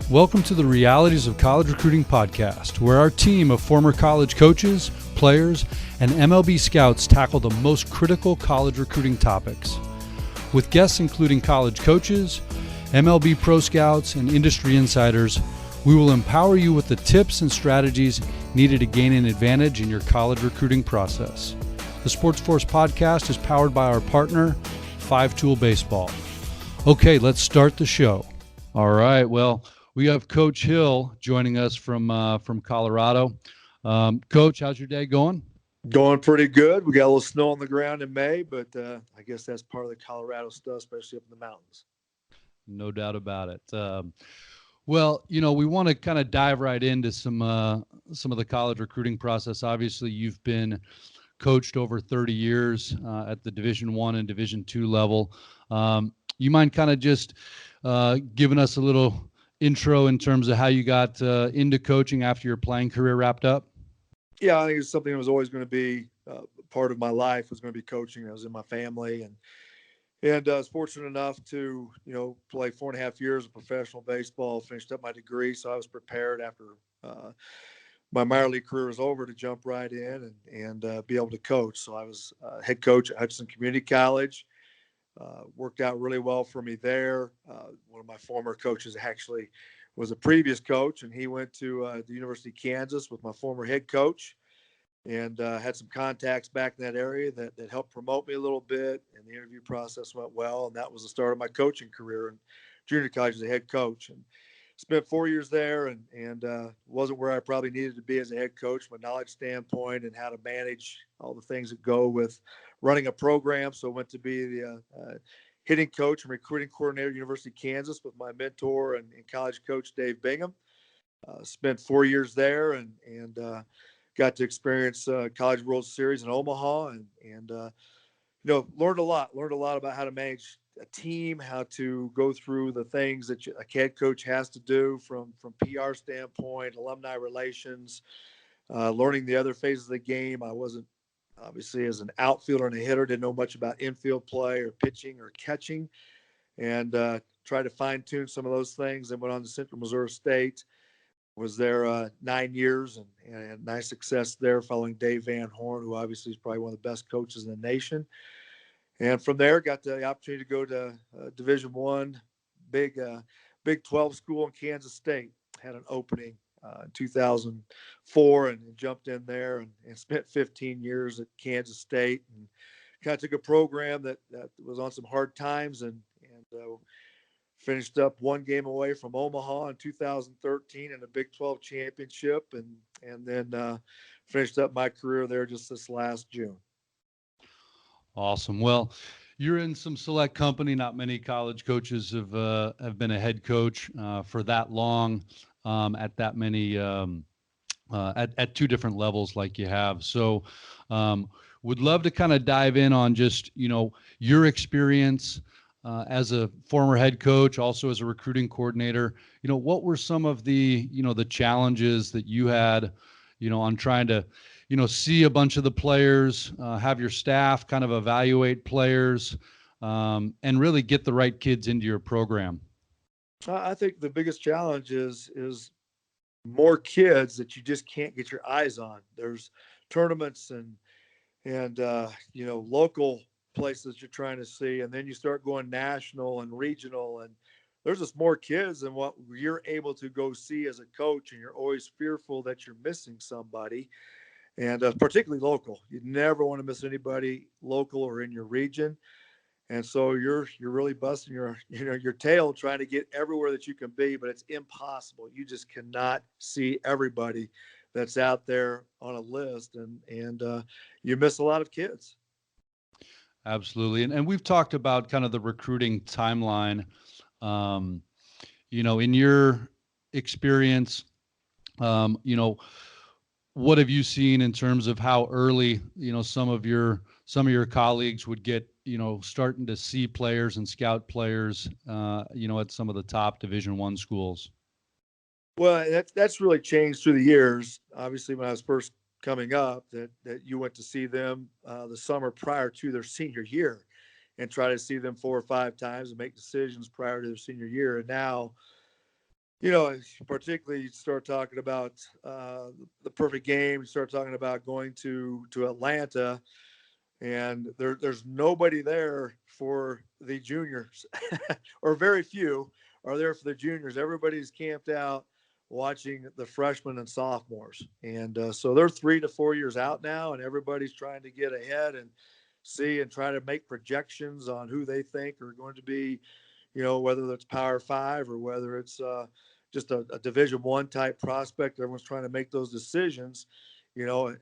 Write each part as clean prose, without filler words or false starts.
Welcome to the Realities of College Recruiting podcast, where our team of former college coaches, players, and MLB scouts tackle the most critical college recruiting topics. With guests including college coaches, MLB pro scouts, and industry insiders, we will empower you with the tips and strategies needed to gain an advantage in your college recruiting process. The SportsForce podcast is powered by our partner, 5-Tool Baseball. Okay, let's start the show. All right, well, we have Coach Hill joining us from Colorado. Coach, how's your day going? Going pretty good. We got a little snow on the ground in May, but I guess that's part of the Colorado stuff, especially up in the mountains. No doubt about it. Well, we want to kind of dive right into some of the college recruiting process. Obviously, you've been coached over 30 years at the Division I and Division II level. You mind kind of just giving us a little intro in terms of how you got into coaching after your playing career wrapped up? Yeah, I think it's something that was always going to be part of my life, was going to be coaching. I was in my family, and I was fortunate enough to, play 4.5 years of professional baseball, finished up my degree. So I was prepared after my minor league career was over to jump right in and be able to coach. So I was head coach at Hudson Community College. Worked out really well for me there. One of my former coaches actually was a previous coach, and he went to the University of Kansas with my former head coach, and had some contacts back in that area that helped promote me a little bit, and the interview process went well, and that was the start of my coaching career in junior college as a head coach. And spent 4 years there, and wasn't where I probably needed to be as a head coach from a knowledge standpoint and how to manage all the things that go with running a program. So I went to be the hitting coach and recruiting coordinator at University of Kansas with my mentor and college coach, Dave Bingham. Spent 4 years there and got to experience College World Series in Omaha and learned a lot about how to manage a team, how to go through the things that a head coach has to do from PR standpoint, alumni relations, learning the other phases of the game. I wasn't, obviously, as an outfielder and a hitter, didn't know much about infield play or pitching or catching, and tried to fine tune some of those things. And went on to Central Missouri State, was there 9 years and had nice success there following Dave Van Horn, who obviously is probably one of the best coaches in the nation. And from there, got the opportunity to go to Division I, Big 12 school in Kansas State. Had an opening in 2004 and jumped in there and spent 15 years at Kansas State, and kind of took a program that was on some hard times and finished up one game away from Omaha in 2013 in a Big 12 championship, and then finished up my career there just this last June. Awesome. Well, you're in some select company. Not many college coaches have been a head coach for that long at that many at two different levels like you have. So would love to kind of dive in on just, your experience as a former head coach, also as a recruiting coordinator. What were some of the, the challenges that you had, on trying to, see a bunch of the players, have your staff kind of evaluate players, and really get the right kids into your program? I think the biggest challenge is more kids that you just can't get your eyes on. There's tournaments and local places you're trying to see, and then you start going national and regional, and there's just more kids than what you're able to go see as a coach, and you're always fearful that you're missing somebody. And particularly local, you never want to miss anybody local or in your region. And so you're really busting your tail trying to get everywhere that you can be, but it's impossible. You just cannot see everybody that's out there on a list, and you miss a lot of kids. Absolutely. And we've talked about kind of the recruiting timeline. In your experience, what have you seen in terms of how early, some of your colleagues would get, starting to see players and scout players, at some of the top Division I schools? Well, that's really changed through the years. Obviously, when I was first coming up, that you went to see them the summer prior to their senior year and try to see them 4 or 5 times and make decisions prior to their senior year. And now Particularly you start talking about the perfect game. You start talking about going to Atlanta, and there's nobody there for the juniors, or very few are there for the juniors. Everybody's camped out watching the freshmen and sophomores, and so they're 3 to 4 years out now, and everybody's trying to get ahead and see and try to make projections on who they think are going to be, whether it's Power Five or whether it's just a Division One type prospect. Everyone's trying to make those decisions,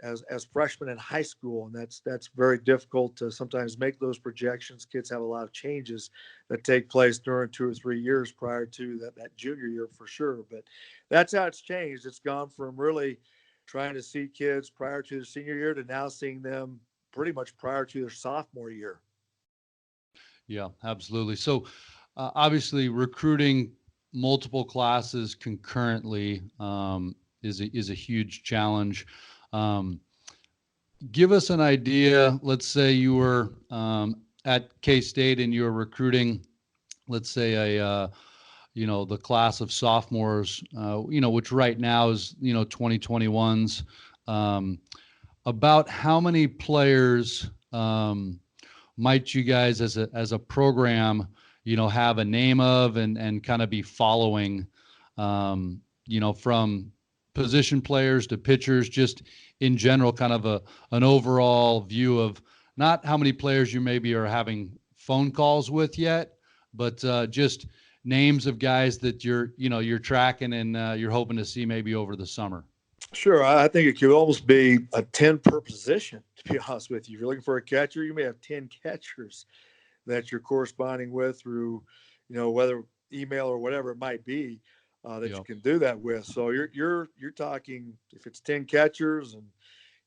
as freshmen in high school, and that's very difficult to sometimes make those projections. Kids have a lot of changes that take place during 2 or 3 years prior to that junior year for sure. But that's how it's changed. It's gone from really trying to see kids prior to their senior year to now seeing them pretty much prior to their sophomore year. Yeah, absolutely. So obviously recruiting multiple classes concurrently is a huge challenge. Um, Give us an idea. Let's say you were at K-State and you were recruiting, let's say the class of sophomores, which right now is, 2021s. Um, about how many players might you guys as a program, have a name of and kind of be following, from position players to pitchers, just in general, kind of an overall view of not how many players you maybe are having phone calls with yet, but just names of guys that you're tracking and you're hoping to see maybe over the summer. Sure, I think it could almost be a 10 per position, to be honest with you. If you're looking for a catcher, you may have 10 catchers that you're corresponding with through, whether email or whatever it might be, that you Yep. can do that with. So you're talking, if it's 10 catchers, and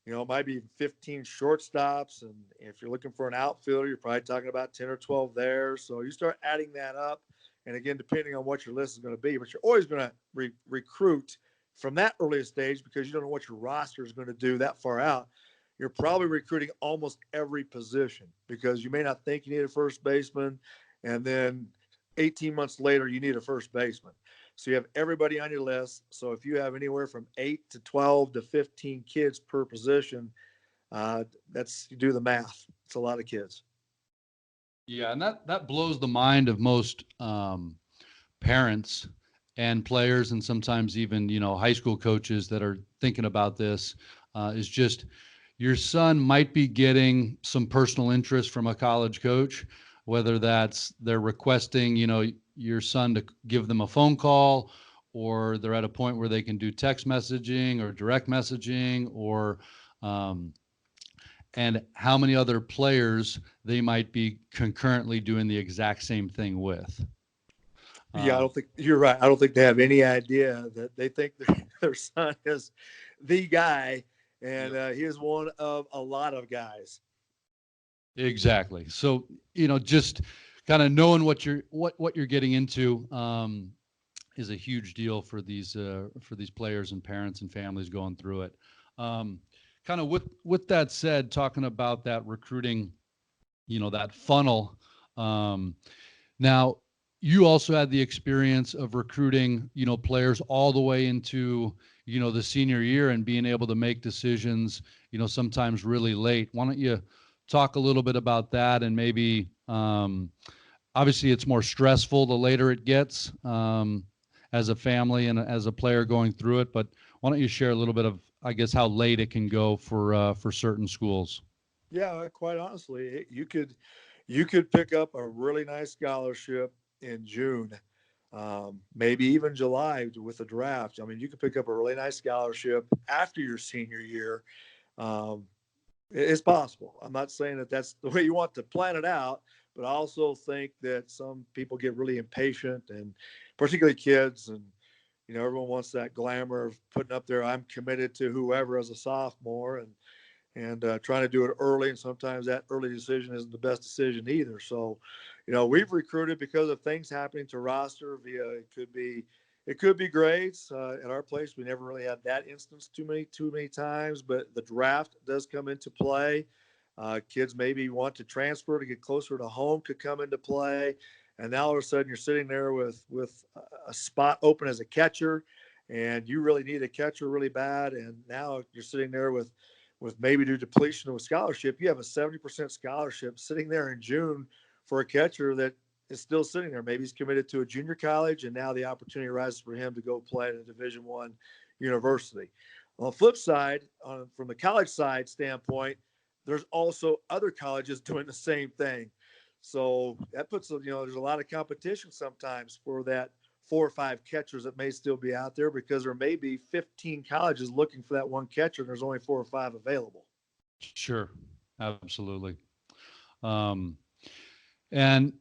it might be 15 shortstops, and if you're looking for an outfielder, you're probably talking about 10 or 12 there. So you start adding that up, and again, depending on what your list is going to be, but you're always going to recruit from that earliest stage because you don't know what your roster is going to do that far out. You're probably recruiting almost every position because you may not think you need a first baseman, and then 18 months later you need a first baseman. So you have everybody on your list. So if you have anywhere from 8 to 12 to 15 kids per position, you do the math. It's a lot of kids. Yeah, and that blows the mind of most parents and players, and sometimes even high school coaches that are thinking about this. Is just your son might be getting some personal interest from a college coach, whether that's they're requesting your son to give them a phone call, or they're at a point where they can do text messaging or direct messaging, or um, and how many other players they might be concurrently doing the exact same thing with. Yeah, I Um, don't think you're right. I don't think they have any idea that they think their son is the guy, and Yep. he is one of a lot of guys. Exactly. So, just kind of knowing what you're getting into is a huge deal for these players and parents and families going through it. Um, Kind of with that said, talking about that recruiting, that funnel. Um, Now, you also had the experience of recruiting, players all the way into, the senior year and being able to make decisions, sometimes really late. Why don't you talk a little bit about that, and maybe, obviously it's more stressful the later it gets, as a family and as a player going through it, but why don't you share a little bit of, I guess, how late it can go for certain schools? Yeah, quite honestly, you could pick up a really nice scholarship in June, maybe even July with the draft. I mean, you could pick up a really nice scholarship after your senior year. Um, it's possible. I'm not saying that that's the way you want to plan it out, but I also think that some people get really impatient, and particularly kids, and everyone wants that glamour of putting up there, I'm committed to whoever as a sophomore, and trying to do it early. And sometimes that early decision isn't the best decision either. So, we've recruited because of things happening to roster via it could be grades. At our place, we never really had that instance too many times, but the draft does come into play. Kids maybe want to transfer to get closer to home could come into play. and now all of a sudden you're sitting there with a spot open as a catcher, and you really need a catcher really bad, and now you're sitting there with maybe due depletion of a scholarship, you have a 70% scholarship sitting there in June for a catcher that is still sitting there. Maybe he's committed to a junior college, and now the opportunity arises for him to go play at a Division I university. On the flip side, from the college side standpoint, there's also other colleges doing the same thing. So that puts, there's a lot of competition sometimes for that 4 or 5 catchers that may still be out there, because there may be 15 colleges looking for that one catcher and there's only 4 or 5 available. Sure. Absolutely. Um, and,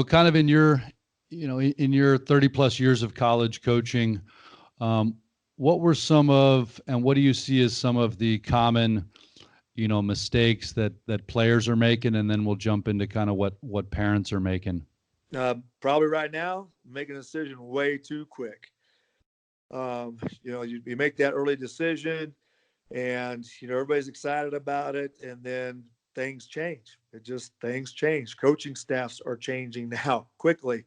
kind of in your, in your 30 plus years of college coaching, what were and what do you see as some of the common, mistakes that players are making? And then we'll jump into kind of what parents are making. Probably right now, making a decision way too quick. You make that early decision, and everybody's excited about it, and then things change. Things change. Coaching staffs are changing now quickly,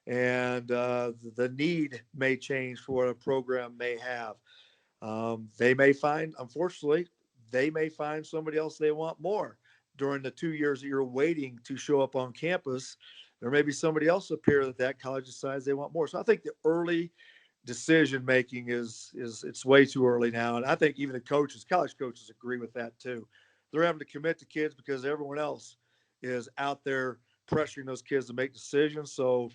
and the need may change for what a program may have. They may find, unfortunately, somebody else they want more during the 2 years that you're waiting to show up on campus. There may be somebody else up here that college decides they want more. So I think the early decision making it's way too early now. And I think even the college coaches agree with that too. They're having to commit to kids because everyone else is out there pressuring those kids to make decisions. So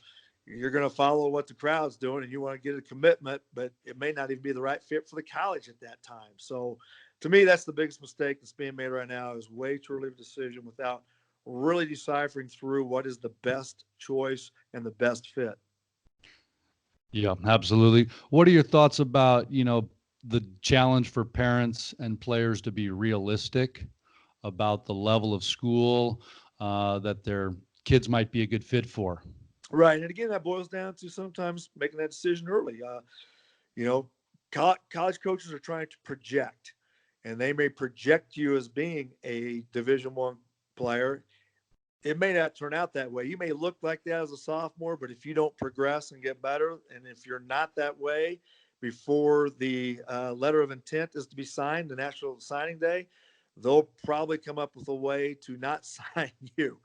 you're going to follow what the crowd's doing, and you want to get a commitment, but it may not even be the right fit for the college at that time. So to me, that's the biggest mistake that's being made right now, is way too early of a decision without really deciphering through what is the best choice and the best fit. Yeah, absolutely. What are your thoughts about, the challenge for parents and players to be realistic about the level of school that their kids might be a good fit for? Right. And again, that boils down to sometimes making that decision early. You know, college coaches are trying to project, and they may project you as being a Division I player. It may not turn out that way. You may look like that as a sophomore, but if you don't progress and get better, and if you're not that way before the letter of intent is to be signed, the national signing day, they'll probably come up with a way to not sign you.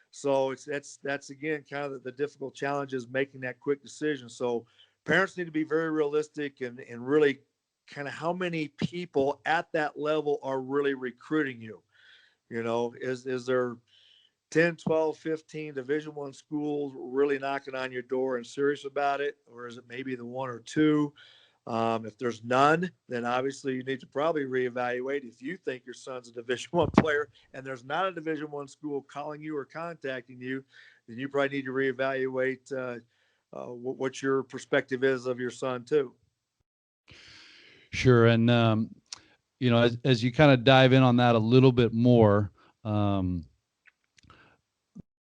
So that's again kind of the difficult challenge, is making that quick decision. So parents need to be very realistic and really kind of how many people at that level are really recruiting you. Is there 10, 12, 15 Division I schools really knocking on your door and serious about it? Or is it maybe the 1 or 2? If there's none, then obviously you need to probably reevaluate. If you think your son's a Division I player and there's not a Division I school calling you or contacting you, then you probably need to reevaluate what your perspective is of your son too. Sure. And, as you kind of dive in on that a little bit more,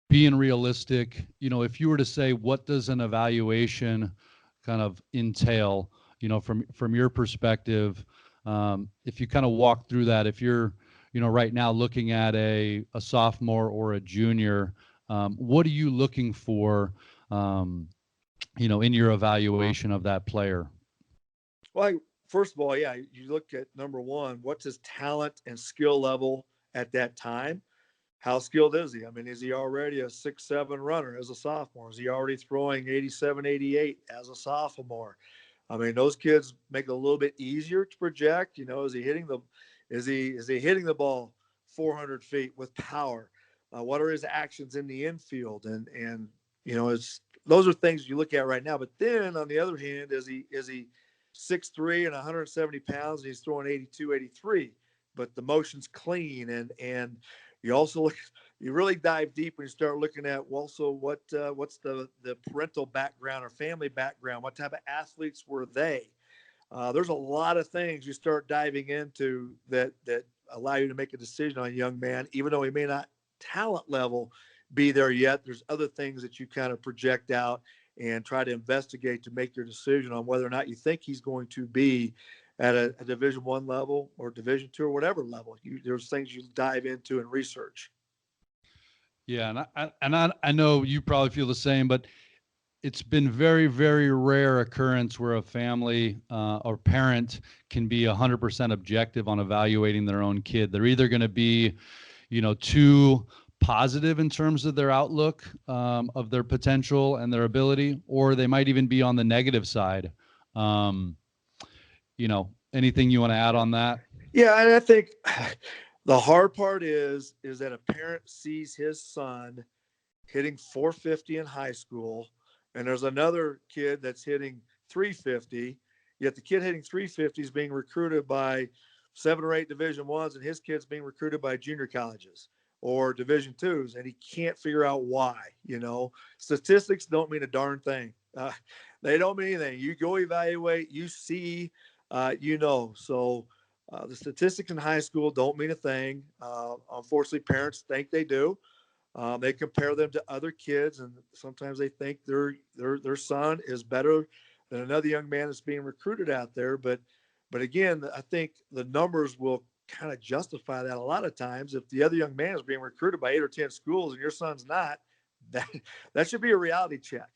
being realistic, if you were to say, what does an evaluation kind of entail, from your perspective, if you kind of walk through that, if you're, right now looking at a sophomore or a junior, what are you looking for, in your evaluation of that player? Well, first of all, yeah, you look at number one, what's his talent and skill level at that time? How skilled is he? I mean, is he already a 6'7" runner as a sophomore? Is he already throwing 87, 88 as a sophomore? I mean, those kids make it a little bit easier to project. Is he hitting the ball 400 feet with power? What are his actions in the infield? And those are things you look at right now. But then on the other hand, is he 6'3" and 170 pounds and he's throwing 82, 83, but the motion's clean, and you really dive deep when you start looking at what's the parental background or family background, what type of athletes were they? There's a lot of things you start diving into that allow you to make a decision on a young man, even though he may not talent level be there yet. There's other things that you kind of project out and try to investigate to make your decision on whether or not you think he's going to be at a Division I level or Division II or whatever level. There's things you dive into and research. Yeah, and I know you probably feel the same, but it's been very, very rare occurrence where a family or parent can be 100% objective on evaluating their own kid. They're either going to be, too positive in terms of their outlook of their potential and their ability, or they might even be on the negative side. Um, Anything you want to add on that? Yeah, and I think the hard part is that a parent sees his son hitting 450 in high school, and there's another kid that's hitting 350. Yet the kid hitting 350 is being recruited by 7 or 8 Division Ones, and his kid's being recruited by junior colleges or Division Twos, and he can't figure out why. Statistics don't mean a darn thing. They don't mean anything. You go evaluate, you see, So the statistics in high school don't mean a thing. Unfortunately, parents think they do. They compare them to other kids, and sometimes they think their son is better than another young man that's being recruited out there. But again, I think the numbers will kind of justify that a lot of times. If the other young man is being recruited by 8 or 10 schools and your son's not, that that should be a reality check.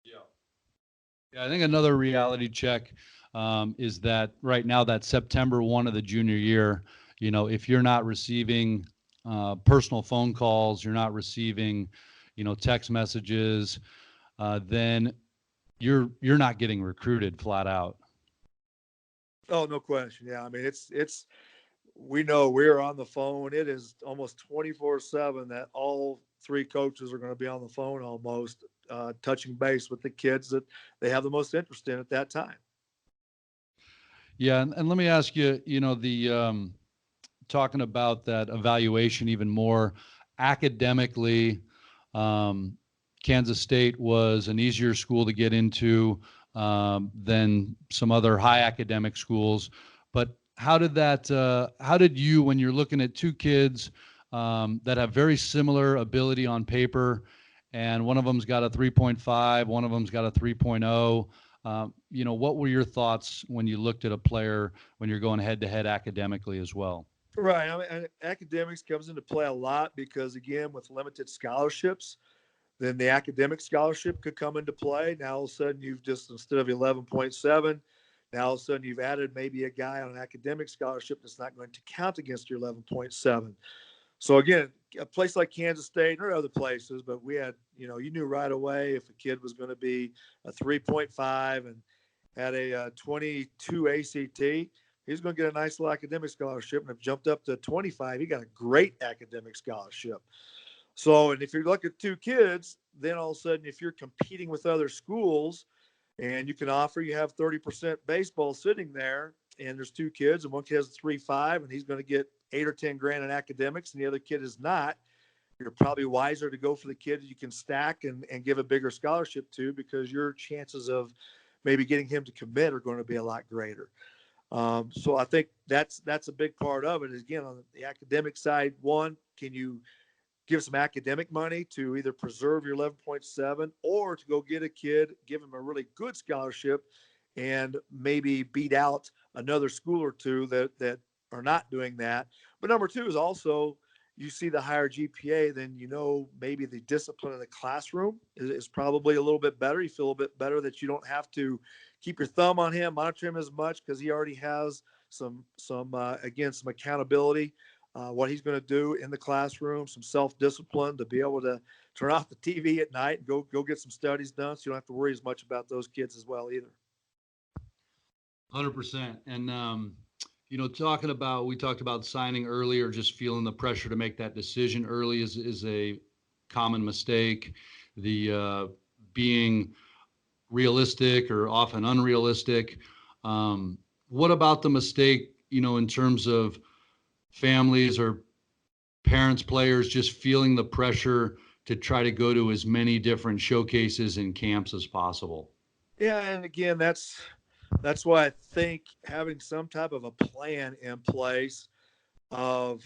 Yeah. Yeah, I think another reality check is that right now, that September 1 of the junior year, if you're not receiving personal phone calls, you're not receiving, text messages, then you're not getting recruited flat out. Oh, no question. Yeah, I mean it's we know we're on the phone. It is almost 24/7 that all 3 coaches are going to be on the phone almost, touching base with the kids that they have the most interest in at that time. Yeah, and let me ask you, the talking about that evaluation even more academically. Um, Kansas State was an easier school to get into than some other high academic schools. But how did that? How did you, when you're looking at 2 kids that have very similar ability on paper, and one of them's got a 3.5, one of them's got a 3.0? What were your thoughts when you looked at a player when you're going head to head academically as well? Right. I mean, and academics comes into play a lot because, again, with limited scholarships, then the academic scholarship could come into play. Now, all of a sudden, you've just, instead of 11.7, now all of a sudden you've added maybe a guy on an academic scholarship that's not going to count against your 11.7. So, again, a place like Kansas State or other places, but we had, you knew right away if a kid was going to be a 3.5 and had a 22 ACT, he's going to get a nice little academic scholarship. And if jumped up to 25, he got a great academic scholarship. So, and if you look at 2 kids, then all of a sudden, if you're competing with other schools and you can offer, you have 30% baseball sitting there, and there's 2 kids, and one kid has a 3.5, and he's going to get 8 or 10 grand in academics, and the other kid is not. You're probably wiser to go for the kid you can stack and give a bigger scholarship to, because your chances of maybe getting him to commit are going to be a lot greater. So I think that's a big part of it. Is, again, on the academic side, one, can you give some academic money to either preserve your 11.7 or to go get a kid, give him a really good scholarship, and maybe beat out another school or two that are not doing that. But number two is also, you see the higher GPA, then maybe the discipline in the classroom is probably a little bit better. You feel a bit better that you don't have to keep your thumb on him, monitor him as much, because he already has again, some accountability, what he's going to do in the classroom, some self-discipline to be able to turn off the TV at night and go get some studies done. So you don't have to worry as much about those kids as well either. 100%. And, we talked about signing early or just feeling the pressure to make that decision early is a common mistake. The being realistic or often unrealistic. What about the mistake, in terms of families or parents, players just feeling the pressure to try to go to as many different showcases and camps as possible? Yeah, and again, that's why I think having some type of a plan in place of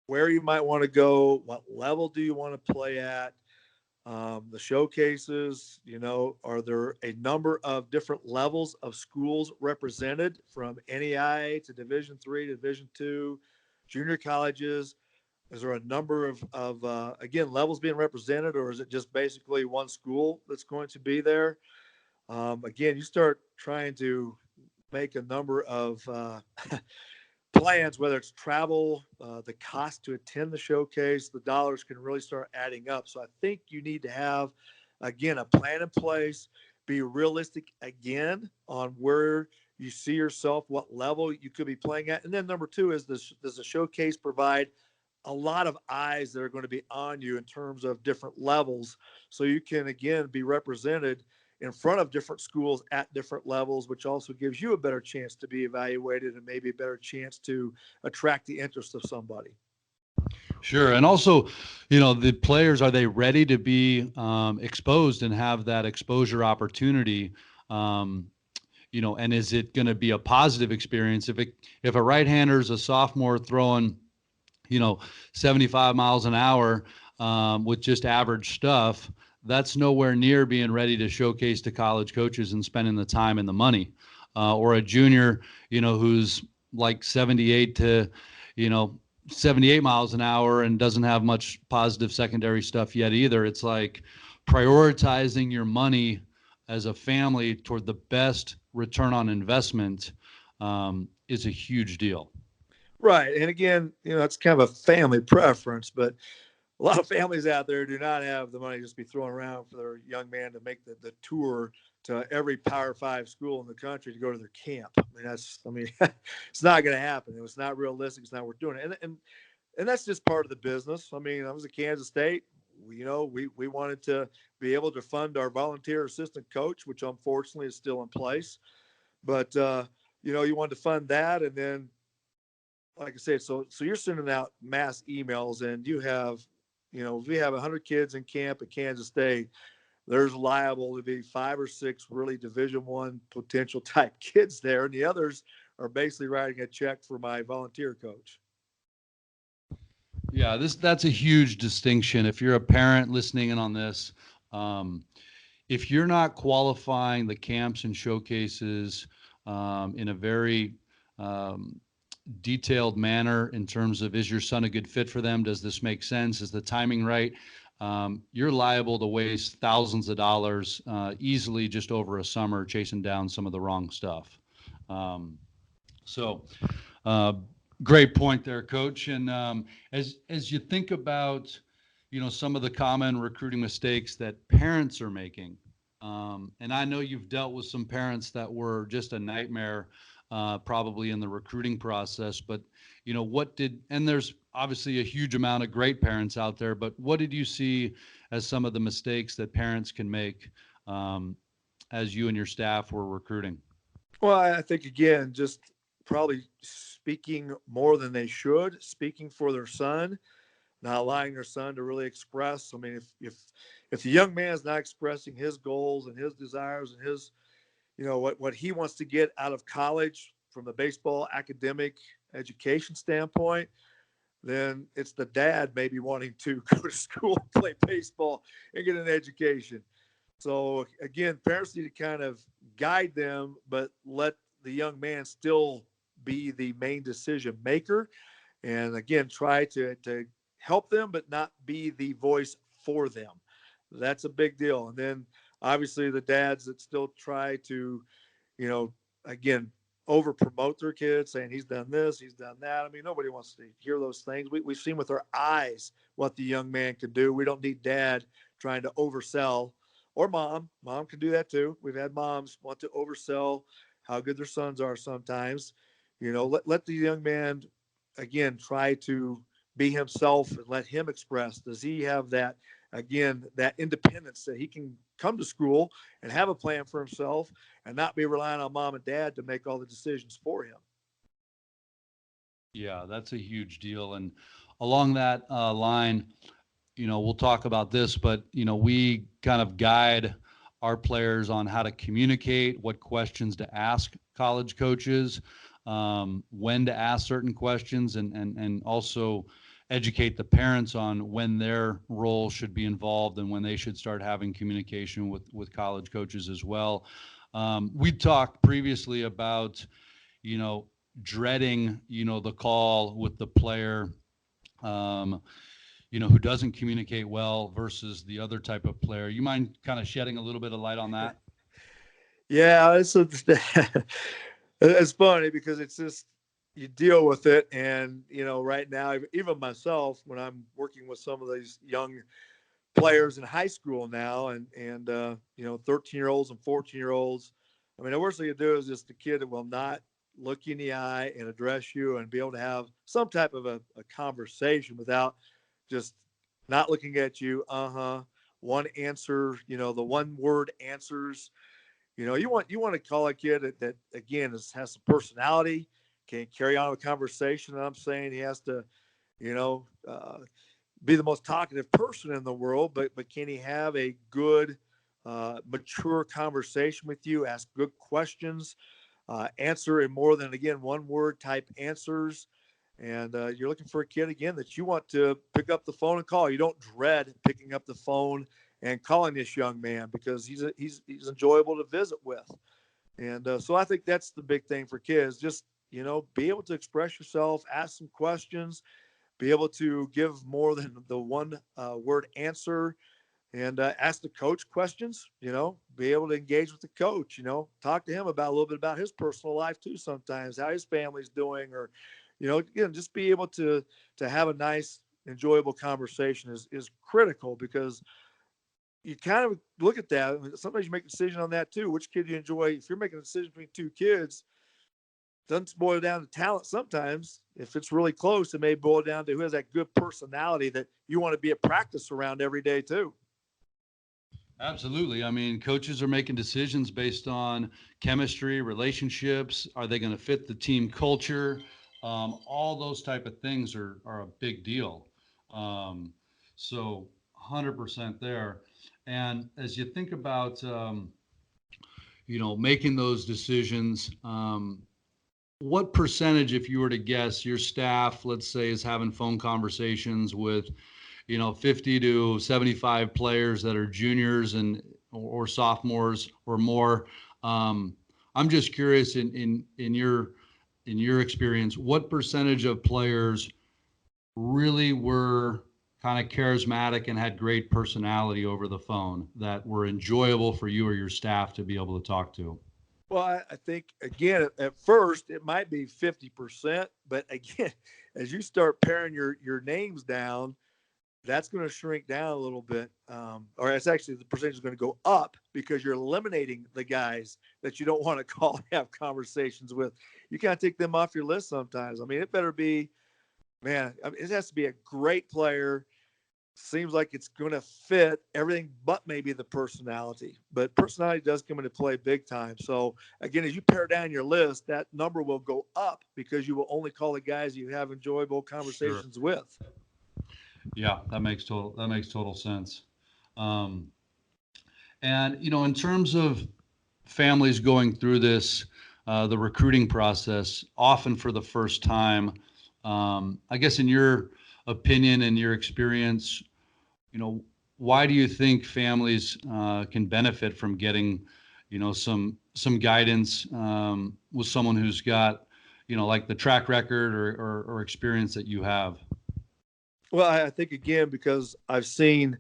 where you might want to go, what level do you want to play at, the showcases, are there a number of different levels of schools represented from NEI to Division III, Division II, junior colleges? Is there a number again, levels being represented, or is it just basically one school that's going to be there? Again, you start trying to make a number of plans, whether it's travel, the cost to attend the showcase, the dollars can really start adding up. So I think you need to have, again, a plan in place, be realistic again on where you see yourself, what level you could be playing at. And then number two is this, does the showcase provide a lot of eyes that are going to be on you in terms of different levels, so you can again be represented in front of different schools at different levels, which also gives you a better chance to be evaluated and maybe a better chance to attract the interest of somebody. Sure. And also, the players, are they ready to be exposed and have that exposure opportunity? And is it going to be a positive experience? If a right-hander is a sophomore throwing, 75 miles an hour with just average stuff, that's nowhere near being ready to showcase to college coaches and spending the time and the money. Or a junior, who's like 78 to, 78 miles an hour and doesn't have much positive secondary stuff yet either. It's like prioritizing your money as a family toward the best return on investment is a huge deal. Right. And again, it's kind of a family preference, but a lot of families out there do not have the money to just be throwing around for their young man to make the tour to every Power Five school in the country to go to their camp. It's not going to happen. It's not realistic. It's not worth doing it. And that's just part of the business. I was at Kansas State. We wanted to be able to fund our volunteer assistant coach, which unfortunately is still in place. But you wanted to fund that, and then, like I said, so you're sending out mass emails, and you have, if we have 100 kids in camp at Kansas State, there's liable to be 5 or 6 really Division I potential type kids there, and the others are basically writing a check for my volunteer coach. Yeah, that's a huge distinction. If you're a parent listening in on this, if you're not qualifying the camps and showcases in a very detailed manner in terms of, is your son a good fit for them? Does this make sense? Is the timing right? You're liable to waste thousands of dollars easily just over a summer chasing down some of the wrong stuff. So great point there, Coach. And as you think about, some of the common recruiting mistakes that parents are making, and I know you've dealt with some parents that were just a nightmare probably in the recruiting process, but and there's obviously a huge amount of great parents out there, but what did you see as some of the mistakes that parents can make as you and your staff were recruiting? Well, I think, again, just probably speaking more than they should, speaking for their son, not allowing their son to really express. If the young man is not expressing his goals and his desires and his, what he wants to get out of college from the baseball academic education standpoint, then it's the dad maybe wanting to go to school, play baseball, and get an education. So again, parents need to kind of guide them, but let the young man still be the main decision maker. And again, try to help them, but not be the voice for them. That's a big deal. And then obviously the dads that still try to, again, over promote their kids, saying he's done this, he's done that. Nobody wants to hear those things. We've seen with our eyes what the young man can do. We don't need dad trying to oversell, or mom. Mom can do that too. We've had moms want to oversell how good their sons are sometimes. Let the young man, again, try to be himself and let him express. Does he have that, again, that independence that he can come to school and have a plan for himself and not be relying on mom and dad to make all the decisions for him? Yeah, that's a huge deal. And along that line, we'll talk about this, but, we kind of guide our players on how to communicate, what questions to ask college coaches, when to ask certain questions, and also educate the parents on when their role should be involved and when they should start having communication with college coaches as well. We talked previously about, dreading, the call with the player um, who doesn't communicate well versus the other type of player. You mind kind of shedding a little bit of light on that? Yeah, it's funny because it's just you deal with it, and right now, even myself, when I'm working with some of these young players in high school now, and 13-year-olds and 14-year-olds. I mean, the worst thing you do is just a kid that will not look you in the eye and address you and be able to have some type of a conversation without just not looking at you. One answer, the one word answers. You want to call a kid that again has some personality, can carry on a conversation. And I'm saying he has to, you know, uh, be the most talkative person in the world, but can he have a good, mature conversation with you? Ask good questions, answer in more than again one word type answers. And you're looking for a kid again that you want to pick up the phone and call. You don't dread picking up the phone and calling this young man because he's enjoyable to visit with. And so I think that's the big thing for kids. Just be able to express yourself, ask some questions, be able to give more than the one word answer, and ask the coach questions. Be able to engage with the coach. Talk to him about a little bit about his personal life too. Sometimes how his family's doing, or again, just be able to have a nice, enjoyable conversation is critical because you kind of look at that. Sometimes you make a decision on that too. Which kid you enjoy? If you're making a decision between two kids, doesn't boil down to talent sometimes. If it's really close, it may boil down to who has that good personality that you want to be at practice around every day too. Absolutely. I mean, coaches are making decisions based on chemistry, relationships. Are they going to fit the team culture? All those type of things are a big deal. Um, so 100% there. And as you think about, making those decisions, what percentage, if you were to guess, your staff, let's say, is having phone conversations with 50 to 75 players that are juniors and or sophomores or more. I'm just curious in your experience, what percentage of players really were kind of charismatic and had great personality over the phone that were enjoyable for you or your staff to be able to talk to? Well, I think again at first it might be 50%, but again, as you start paring your names down, that's going to shrink down a little bit. Or it's actually the percentage is going to go up because you're eliminating the guys that you don't want to call and have conversations with. You can't take them off your list sometimes. I mean, it better be, man, I mean, it has to be a great player. Seems like it's going to fit everything but maybe the personality. But personality does come into play big time. So, again, as you pare down your list, that number will go up because you will only call the guys you have enjoyable Sure. conversations with. Yeah, that makes total sense. Um, and in terms of families going through this, the recruiting process, often for the first time, I guess in your opinion and your experience, you know, why do you think families can benefit from getting, some guidance with someone who's got, like the track record or experience that you have? Well, I think again because I've seen,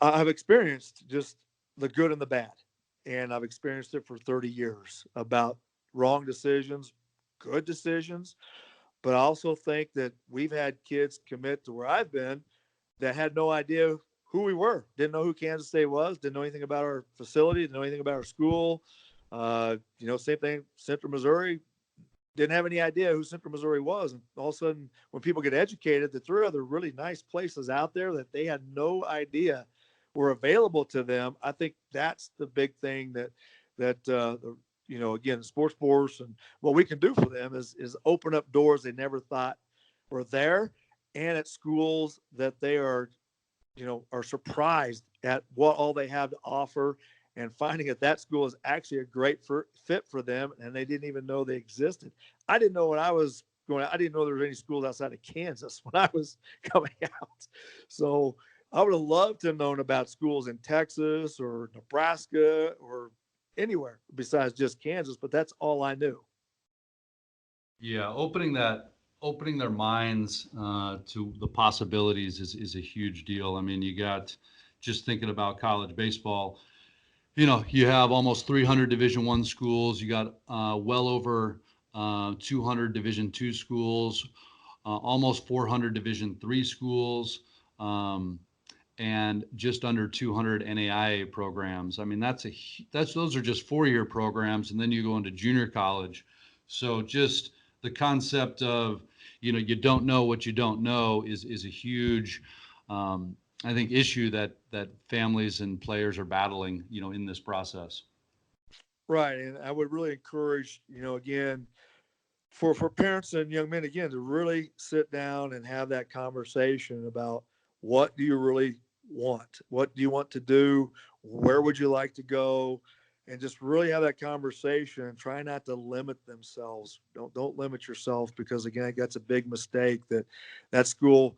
I've experienced just the good and the bad, and I've experienced it for 30 years about wrong decisions, good decisions. But I also think that we've had kids commit to where I've been that had no idea who we were, didn't know who Kansas State was, didn't know anything about our facility, didn't know anything about our school. Same thing, Central Missouri, didn't have any idea who Central Missouri was. And all of a sudden, when people get educated, that there are other really nice places out there that they had no idea were available to them. I think that's the big thing that again, SportsForce and what we can do for them is open up doors they never thought were there, and at schools that they are surprised at what all they have to offer, and finding that school is actually a great fit for them, and they didn't even know they existed. I didn't know when I was going. I didn't know there was any schools outside of Kansas when I was coming out. So I would have loved to have known about schools in Texas or Nebraska or anywhere besides just Kansas, but that's all I knew. Yeah, opening opening their minds to the possibilities is a huge deal. I mean, you got just thinking about college baseball. You have almost 300 Division I schools. You got well over 200 Division II schools, almost 400 Division III schools, and just under 200 NAIA programs. I mean, those are just 4-year programs, and then you go into junior college. So just the concept of you don't know what you don't know is a huge I think issue that families and players are battling in this process. Right. And I would really encourage, again, for parents and young men, again, to really sit down and have that conversation about what do you really want? What do you want to do? Where would you like to go? And just really have that conversation and try not to limit themselves. Don't limit yourself, because again, that's a big mistake that school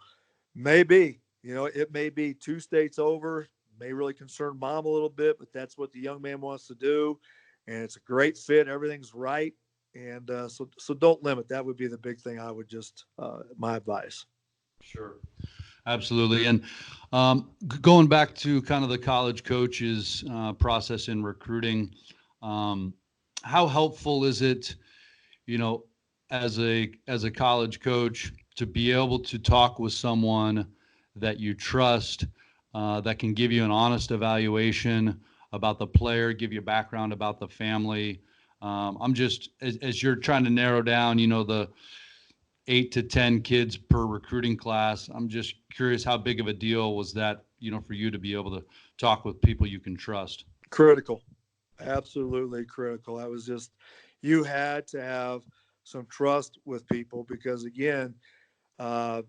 may be. It may be 2 states over, may really concern mom a little bit, but that's what the young man wants to do. And it's a great fit. Everything's right. And so don't limit. That would be the big thing I would just, my advice. Sure. Absolutely. And going back to kind of the college coaches process in recruiting, how helpful is it, you know, as a college coach to be able to talk with someone that you trust, that can give you an honest evaluation about the player, give you a background about the family. I'm just, as you're trying to narrow down, the 8 to 10 kids per recruiting class, I'm just curious, how big of a deal was that, for you to be able to talk with people you can trust? Critical. Absolutely critical. You had to have some trust with people, because again, uh,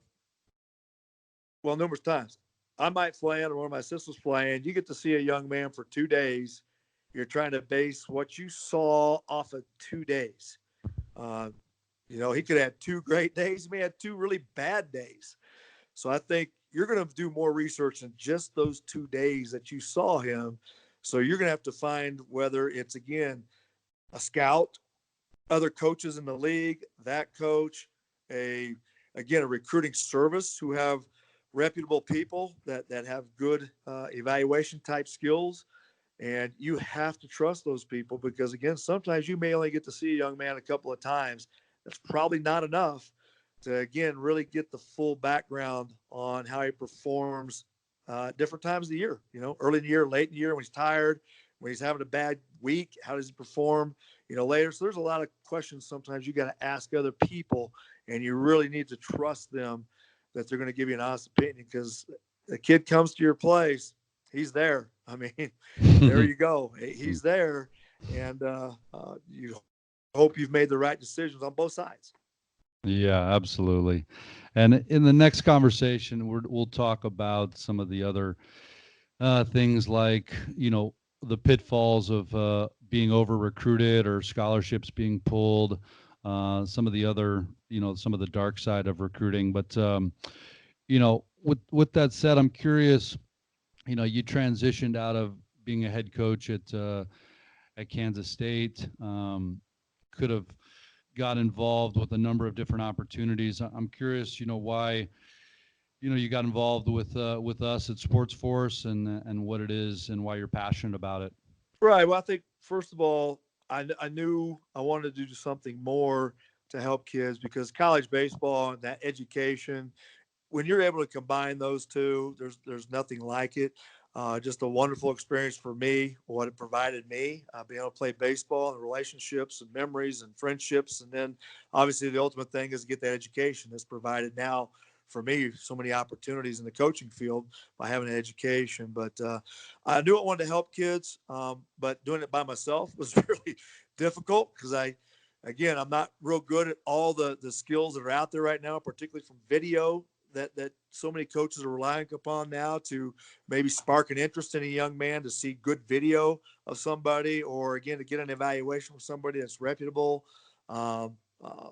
numerous times I might fly in, or one of my sisters fly in. You get to see a young man for 2 days. You're trying to base what you saw off of 2 days. Uh, he could have 2 great days. He may have 2 really bad days. So I think you're going to do more research than just those 2 days that you saw him. So you're going to have to find whether it's, again, a scout, other coaches in the league, that coach, a recruiting service who have reputable people that have good evaluation type skills. And you have to trust those people, because again, sometimes you may only get to see a young man a couple of times. That's probably not enough to, again, really get the full background on how he performs different times of the year, early in the year, late in the year, when he's tired, when he's having a bad week, how does he perform, later. So there's a lot of questions sometimes you got to ask other people, and you really need to trust them that they're going to give you an honest opinion, because the kid comes to your place, he's there. I mean, there you go. He's there. And you hope you've made the right decisions on both sides. Yeah, absolutely. And in the next conversation, we'll talk about some of the other things like, the pitfalls of being over recruited or scholarships being pulled, some of the other, some of the dark side of recruiting. But, with that said, I'm curious, you transitioned out of being a head coach at Kansas State, could have got involved with a number of different opportunities. I'm curious, why, you got involved with us at SportsForce, and what it is and why you're passionate about it. Right. Well, I think, first of all, I knew I wanted to do something more to help kids, because college baseball and that education, when you're able to combine those two, there's nothing like it. Just a wonderful experience for me, what it provided me, being able to play baseball, and relationships and memories and friendships. And then obviously the ultimate thing is to get that education that's provided now for me, so many opportunities in the coaching field by having an education. But I knew I wanted to help kids, but doing it by myself was really difficult, because I'm not real good at all the skills that are out there right now, particularly from video, that so many coaches are relying upon now to maybe spark an interest in a young man, to see good video of somebody, or again, to get an evaluation from somebody that's reputable on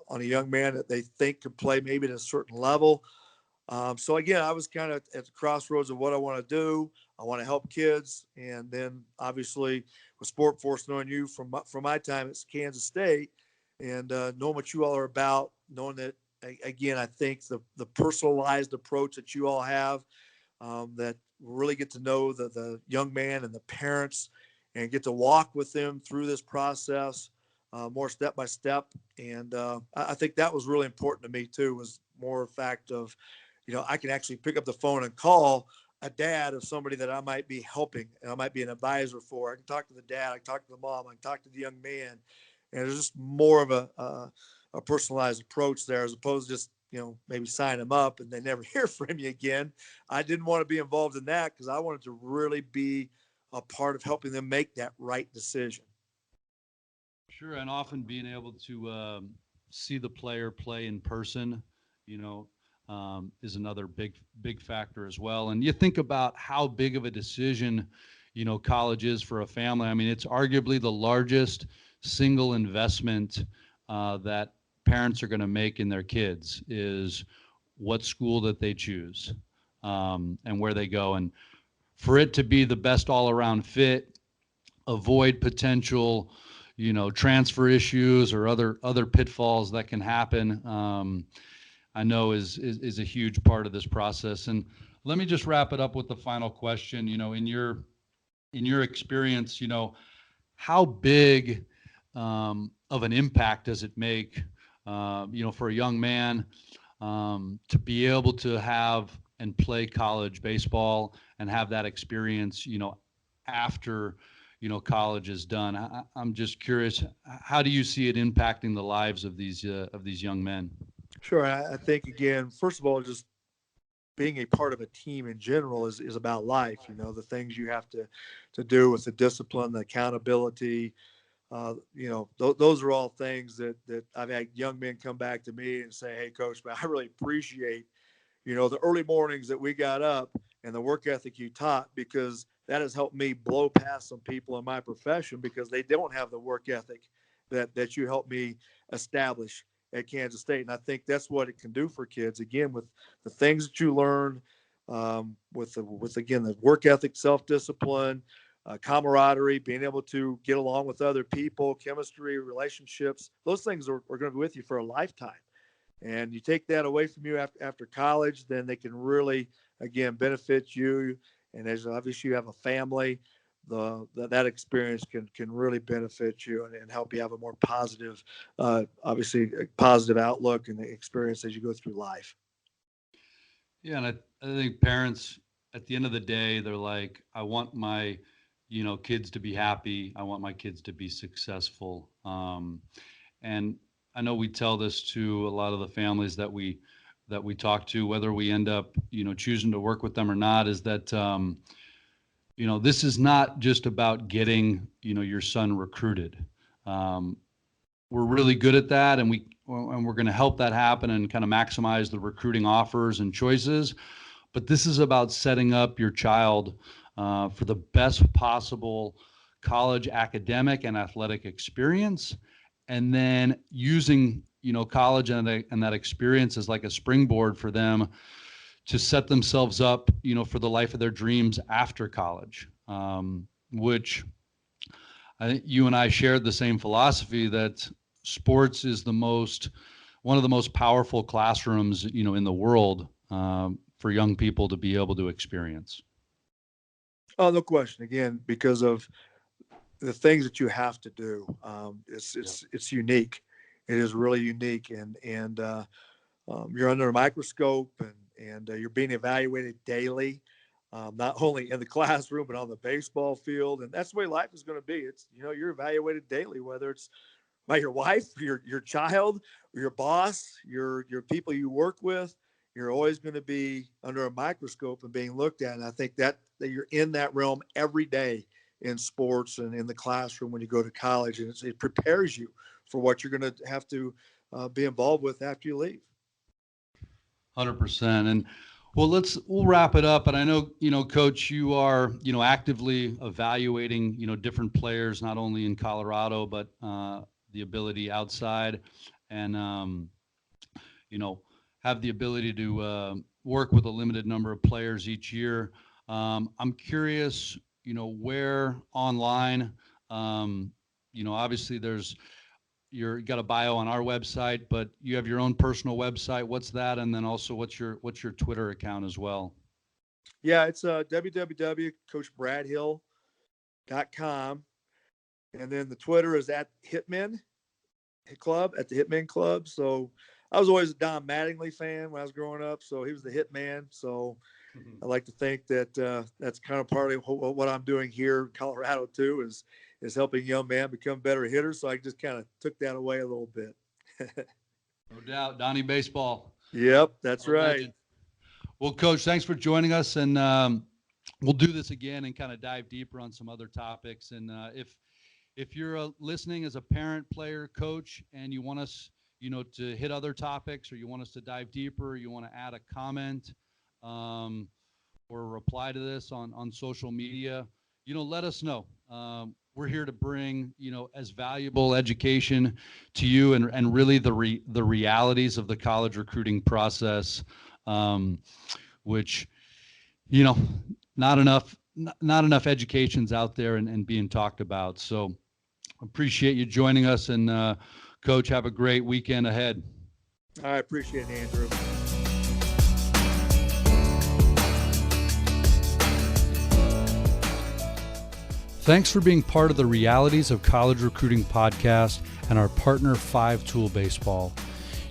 a young man that they think could play maybe at a certain level. So again, I was kind of at the crossroads of what I want to do. I want to help kids. And then obviously with SportsForce, knowing you from my time at Kansas State, and knowing what you all are about, knowing that again, I think the personalized approach that you all have, that really get to know the young man and the parents and get to walk with them through this process, more step by step. And I think that was really important to me too, was more a fact of, I can actually pick up the phone and call a dad of somebody that I might be helping and I might be an advisor for. I can talk to the dad, I can talk to the mom, I can talk to the young man. And there's just more of a personalized approach there, as opposed to just, maybe sign them up and they never hear from you again. I didn't want to be involved in that because I wanted to really be a part of helping them make that right decision. Sure, and often being able to see the player play in person, you know, is another big factor as well. And you think about how big of a decision, college is for a family. I mean, it's arguably the largest single investment that parents are going to make in their kids is what school that they choose, and where they go. And for it to be the best all-around fit, avoid potential, transfer issues or other pitfalls that can happen, I know is a huge part of this process. And let me just wrap it up with the final question. In your experience, how big of an impact does it make, for a young man, to be able to have and play college baseball and have that experience, after, college is done? I'm just curious, how do you see it impacting the lives of these young men? Sure. I think, again, first of all, just being a part of a team in general is about life. The things you have to do with the discipline, the accountability. Those are all things that I've had young men come back to me and say, "Hey, coach, man, I really appreciate, the early mornings that we got up and the work ethic you taught, because that has helped me blow past some people in my profession because they don't have the work ethic that you helped me establish at Kansas State." And I think that's what it can do for kids, again, with the things that you learn, with again, the work ethic, self-discipline, camaraderie, being able to get along with other people, chemistry, relationships. Those things are going to be with you for a lifetime. And you take that away from you after college, then they can really, again, benefit you. And as obviously you have a family, that experience can really benefit you and help you have a more positive, obviously a positive outlook and the experience as you go through life. Yeah, and I think parents, at the end of the day, they're like, I want my, kids to be happy. I want my kids to be successful. And I know we tell this to a lot of the families that we talk to, whether we end up, choosing to work with them or not, is that, this is not just about getting, your son recruited. We're really good at that, and we're going to help that happen and kind of maximize the recruiting offers and choices. But this is about setting up your child for the best possible college academic and athletic experience, and then using, college and that experience as like a springboard for them to set themselves up, for the life of their dreams after college, which I think you and I shared the same philosophy that sports is one of the most powerful classrooms, in the world, for young people to be able to experience. Oh, no question. Again, because of the things that you have to do, it's unique. It is really unique, and you're under a microscope, and you're being evaluated daily, not only in the classroom but on the baseball field. And that's the way life is going to be. It's, you're evaluated daily, whether it's by your wife, your child, or your boss, your people you work with. You're always going to be under a microscope and being looked at. And I think that you're in that realm every day in sports and in the classroom when you go to college, and it prepares you for what you're going to have to be involved with after you leave. 100%. And well, we'll wrap it up. And I know, Coach, you are, actively evaluating, different players, not only in Colorado, but the ability outside, and, have the ability to work with a limited number of players each year. I'm curious, where online, obviously there's, you got a bio on our website, but you have your own personal website. What's that? And then also what's your Twitter account as well? Yeah, it's www.coachbradhill.com. And then the Twitter is at Hitmen Club, at the Hitmen Club. So I was always a Don Mattingly fan when I was growing up. So he was the Hitman. So I like to think that that's kind of part of what I'm doing here in Colorado too, is helping young men become better hitters. So I just kind of took that away a little bit. No doubt. Donnie Baseball. Yep, that's right. Legend. Well, Coach, thanks for joining us. And we'll do this again and kind of dive deeper on some other topics. And if you're listening as a parent, player, coach, and you want us, to hit other topics, or you want us to dive deeper, or you want to add a comment or reply to this on social media, let us know. We're here to bring, as valuable education to you and really the realities of the college recruiting process, which, not enough education's out there and being talked about. So appreciate you joining us, and Coach, have a great weekend ahead. I appreciate it, Andrew. Thanks for being part of the Realities of College Recruiting podcast and our partner 5-Tool Baseball.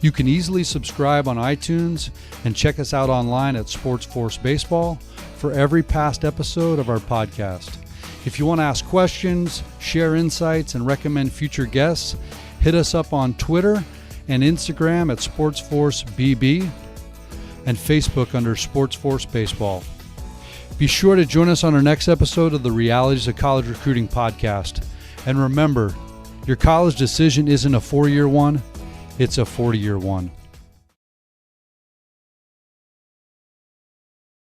You can easily subscribe on iTunes and check us out online at SportsForce Baseball for every past episode of our podcast. If you want to ask questions, share insights, and recommend future guests, hit us up on Twitter and Instagram at SportsForceBB and Facebook under SportsForce Baseball. Be sure to join us on our next episode of the Realities of College Recruiting podcast. And remember, your college decision isn't a 4-year one, it's a 40-year one.